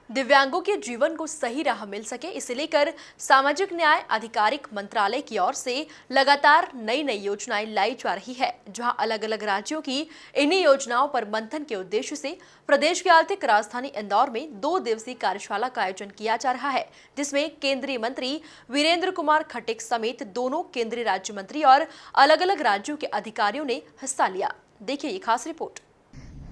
दिव्यांगों के जीवन को सही राह मिल सके, इसे लेकर सामाजिक न्याय आधिकारिक मंत्रालय की ओर से लगातार नई नई योजनाएं लाई जा रही है, जहां अलग अलग राज्यों की इन्हीं योजनाओं पर मंथन के उद्देश्य से प्रदेश की आर्थिक राजधानी इंदौर में 2 दिवसीय कार्यशाला का आयोजन किया जा रहा है, जिसमें केंद्रीय मंत्री वीरेंद्र कुमार खट्टिक समेत दोनों केंद्रीय राज्य मंत्री और अलग अलग राज्यों के अधिकारियों ने हिस्सा लिया। देखिए ये खास रिपोर्ट।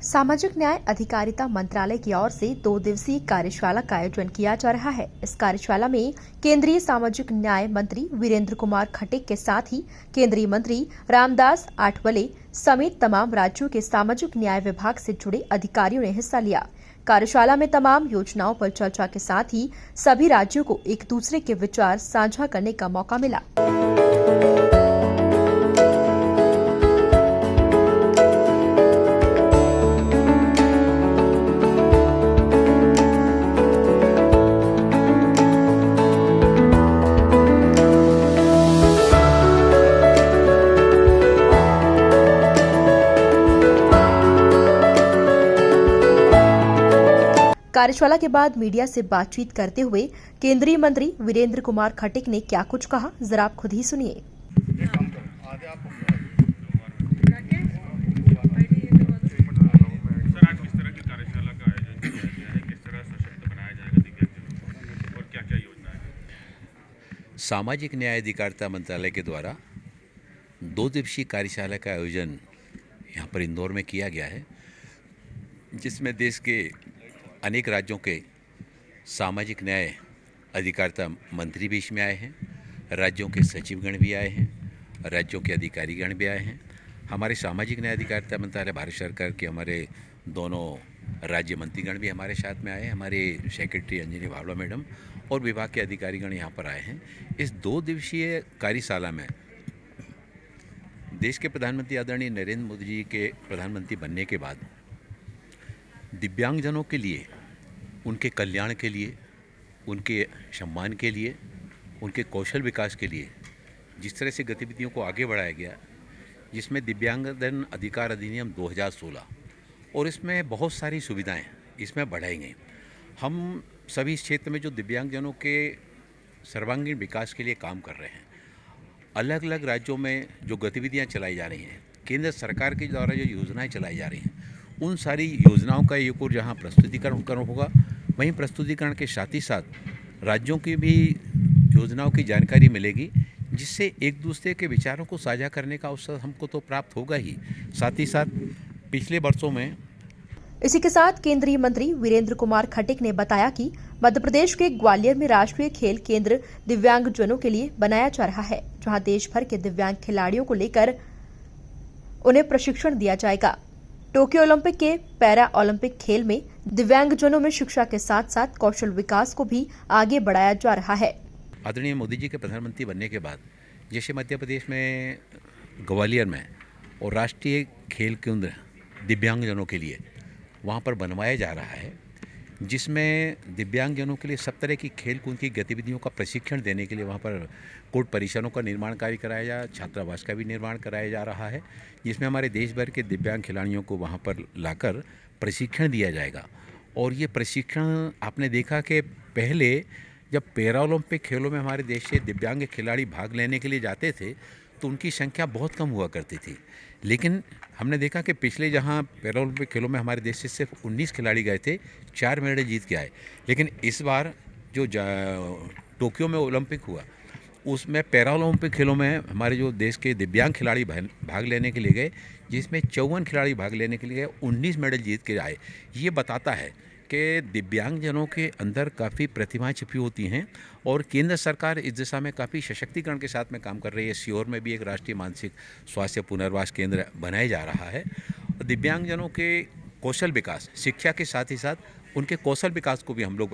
सामाजिक न्याय अधिकारिता मंत्रालय की ओर से 2 दिवसीय कार्यशाला का आयोजन किया जा रहा है। इस कार्यशाला में केंद्रीय सामाजिक न्याय मंत्री वीरेंद्र कुमार खट्टिक के साथ ही केंद्रीय मंत्री रामदास आठवले समेत तमाम राज्यों के सामाजिक न्याय विभाग से जुड़े अधिकारियों ने हिस्सा लिया। कार्यशाला में तमाम योजनाओं पर चर्चा के साथ ही सभी राज्यों को एक दूसरे के विचार साझा करने का मौका मिला। कार्यशाला के बाद मीडिया से बातचीत करते हुए केंद्रीय मंत्री वीरेंद्र कुमार खट्टिक ने क्या कुछ कहा, जरा आप खुद ही सुनिए। सामाजिक न्याय अधिकारिता मंत्रालय के द्वारा 2 दिवसीय कार्यशाला का आयोजन यहाँ पर इंदौर में किया गया है, जिसमें देश के अनेक राज्यों के सामाजिक न्याय अधिकारिता मंत्री भी इसमें आए हैं, राज्यों के सचिवगण भी आए हैं, राज्यों के अधिकारीगण भी आए हैं। हमारे सामाजिक न्याय अधिकारिता मंत्रालय भारत सरकार के हमारे दोनों राज्य मंत्रीगण भी हमारे साथ में आए हैं, हमारे सेक्रेटरी अंजनी भावड़ा मैडम और विभाग के अधिकारीगण यहाँ पर आए हैं। इस 2 दिवसीय कार्यशाला में देश के प्रधानमंत्री आदरणीय नरेंद्र मोदी जी के प्रधानमंत्री बनने के बाद दिव्यांगजनों के लिए, उनके कल्याण के लिए, उनके सम्मान के लिए, उनके कौशल विकास के लिए जिस तरह से गतिविधियों को आगे बढ़ाया गया, जिसमें दिव्यांगजन अधिकार अधिनियम 2016 और इसमें बहुत सारी सुविधाएं इसमें बढ़ाई गई। हम सभी इस क्षेत्र में जो दिव्यांगजनों के सर्वांगीण विकास के लिए काम कर रहे हैं, अलग अलग राज्यों में जो गतिविधियां चलाई जा रही हैं, केंद्र सरकार के द्वारा जो योजनाएं चलाई जा रही हैं, उन सारी योजनाओं का एक और जहाँ प्रस्तुतिकरण होगा, वहीं प्रस्तुतिकरण के साथ ही साथ राज्यों की भी योजनाओं की जानकारी मिलेगी, जिससे एक दूसरे के विचारों को साझा करने का अवसर हमको तो प्राप्त होगा ही, साथ ही साथ पिछले वर्षों में। इसी के साथ केंद्रीय मंत्री वीरेंद्र कुमार खट्टिक ने बताया कि मध्य प्रदेश के ग्वालियर में राष्ट्रीय खेल केंद्र दिव्यांगजनों के लिए बनाया जा रहा है, जहां देश भर के दिव्यांग खिलाड़ियों को लेकर उन्हें प्रशिक्षण दिया जाएगा। टोक्यो ओलंपिक के पैरा ओलंपिक खेल में दिव्यांगजनों में शिक्षा के साथ साथ कौशल विकास को भी आगे बढ़ाया जा रहा है। आदरणीय मोदी जी के प्रधानमंत्री बनने के बाद जैसे मध्य प्रदेश में ग्वालियर में और राष्ट्रीय खेल केंद्र दिव्यांगजनों के लिए वहाँ पर बनवाया जा रहा है, जिसमें दिव्यांगजनों के लिए सब तरह की खेल कूद की गतिविधियों का प्रशिक्षण देने के लिए वहाँ पर कोर्ट परिसरों का निर्माण कार्य कराया जा, छात्रावास का भी निर्माण कराया जा रहा है, जिसमें हमारे देश भर के दिव्यांग खिलाड़ियों को वहाँ पर लाकर प्रशिक्षण दिया जाएगा। और ये प्रशिक्षण आपने देखा कि पहले जब पैरा ओलंपिक खेलों में हमारे देश से दिव्यांग खिलाड़ी भाग लेने के लिए जाते थे तो उनकी संख्या बहुत कम हुआ करती थी, लेकिन हमने देखा कि पिछले जहां पैरा ओलंपिक खेलों में हमारे देश से सिर्फ 19 खिलाड़ी गए थे, 4 मेडल जीत के आए। लेकिन इस बार जो टोक्यो में ओलंपिक हुआ, उसमें पैरा ओलंपिक खेलों में हमारे जो देश के दिव्यांग खिलाड़ी भाग लेने के लिए गए, जिसमें 54 खिलाड़ी भाग लेने के लिए गए, 19 मेडल जीत के आए। ये बताता है कि दिव्यांगजनों के अंदर काफ़ी प्रतिभाएं छिपी होती हैं और केंद्र सरकार इस दिशा में काफ़ी सशक्तिकरण के साथ में काम कर रही है। सीहोर में भी एक राष्ट्रीय मानसिक स्वास्थ्य पुनर्वास केंद्र बनाया जा रहा है। दिव्यांगजनों के कौशल विकास, शिक्षा के साथ ही साथ उनके कौशल विकास को भी हम लोग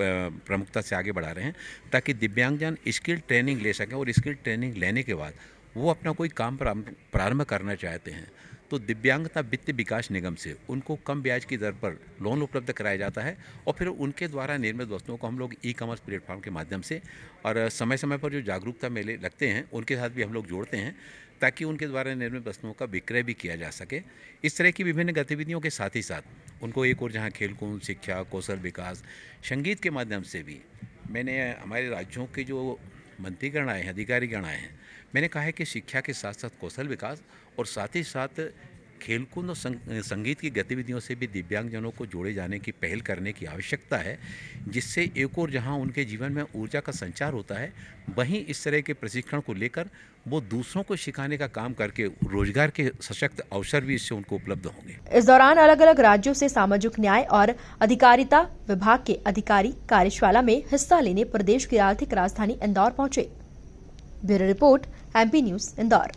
प्रमुखता से आगे बढ़ा रहे हैं, ताकि दिव्यांगजन स्किल ट्रेनिंग ले सकें और स्किल ट्रेनिंग लेने के बाद वो अपना कोई काम प्रारंभ करना चाहते हैं तो दिव्यांगता वित्त विकास निगम से उनको कम ब्याज की दर पर लोन उपलब्ध कराया जाता है और फिर उनके द्वारा निर्मित वस्तुओं को हम लोग ई-कॉमर्स प्लेटफॉर्म के माध्यम से और समय समय पर जो जागरूकता मेले लगते हैं उनके साथ भी हम लोग जोड़ते हैं ताकि उनके द्वारा निर्मित वस्तुओं का विक्रय भी किया जा सके। इस तरह की विभिन्न गतिविधियों के साथ ही साथ उनको एक और जहाँ खेलकूद, शिक्षा, कौशल विकास, संगीत के माध्यम से भी मैंने हमारे राज्यों के जो मंत्रीगण आए हैं, अधिकारीगण आए हैं, मैंने कहा है कि शिक्षा के साथ साथ कौशल विकास और साथ ही साथ खेलकूद और संगीत की गतिविधियों से भी दिव्यांगजनों को जोड़े जाने की पहल करने की आवश्यकता है, जिससे एक और जहां उनके जीवन में ऊर्जा का संचार होता है, वहीं इस तरह के प्रशिक्षण को लेकर वो दूसरों को सिखाने का काम करके रोजगार के सशक्त अवसर भी इससे उनको उपलब्ध होंगे। इस दौरान अलग अलग राज्यों से सामाजिक न्याय और अधिकारिता विभाग के अधिकारी कार्यशाला में हिस्सा लेने प्रदेश की आर्थिक राजधानी इंदौर पहुंचे। Bureau report, MP news, Indore.